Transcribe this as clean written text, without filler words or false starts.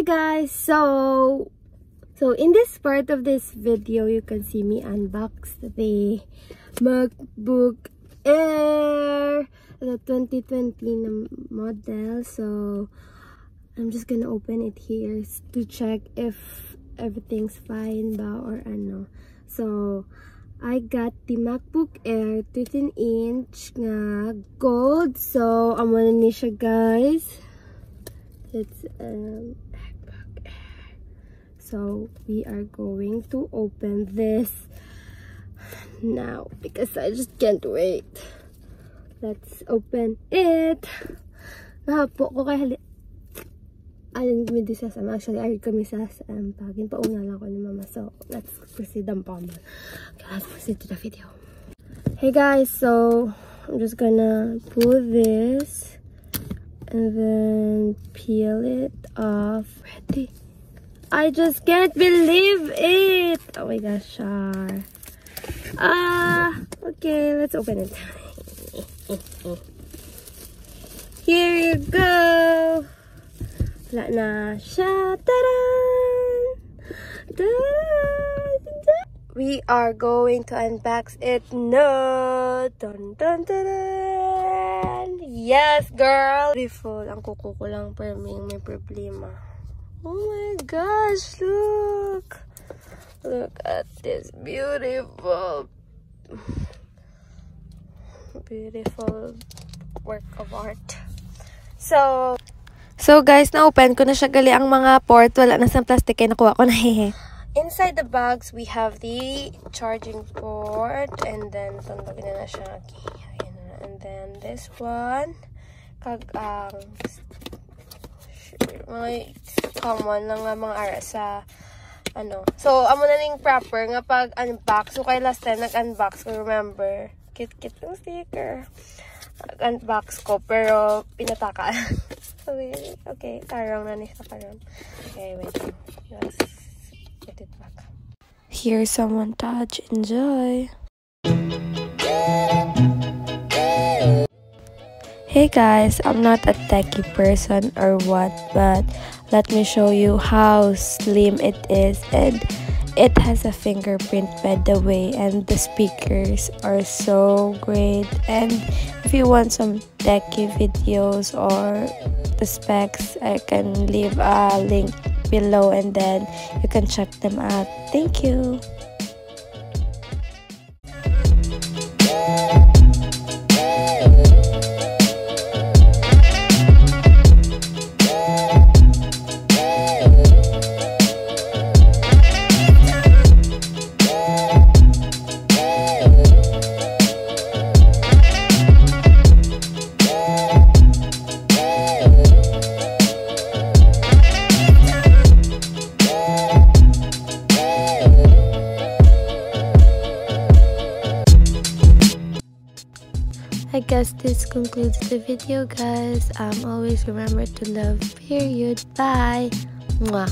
Hey guys, so in this part of this video, you can see me unbox the MacBook Air, the 2020 model. So I'm just gonna open it here to check if everything's fine ba or ano. So I got the MacBook Air 13-inch nga gold. So amo na ni siya, guys. It's MacBook Air. So we are going to open this now because I just can't wait. Let's open it. Nahapo ko kay alin kami di sasam. Actually, ay kami sasam. Pagin pauna lang ko ni mama. So let's proceed ang pama. Okay, let's proceed to the video. Hey guys, so I'm just gonna pull this and then peel it off. Ready? I just can't believe it! Oh my gosh. Okay, let's open it. Here you go! Wala na siya. Ta-da! We are going to unbox it now. Dun, dun, dun, dun. Yes, girl! Beautiful. Ang kuko ko lang para may problema. Oh my gosh, look! Look at this beautiful work of art. So guys, na-open ko na siya gali ang mga port. Wala na sa plastic kaya nakuha ko na hehe. Inside the box, we have the charging port. And then, tandagin na siya. Okay, and then this one. Mga common lang nga mga ara sa ano. So, amo na ning proper nga pag unbox. So, kay last time nag-unbox ko, remember? Kit-kit yung sticker. Nag-unbox ko, pero pinataka. So, okay, tarong na ni sa karam. Okay, wait. Let's get it back. Here's some montage. Enjoy! Hey guys, I'm not a techie person or what, but let me show you how slim it is, and it has a fingerprint, by the way, and the speakers are so great. And if you want some techie videos or the specs, I can leave a link below and then you can check them out. Thank you. I guess this concludes the video, guys. Always remember to love, period. Bye. Mwah.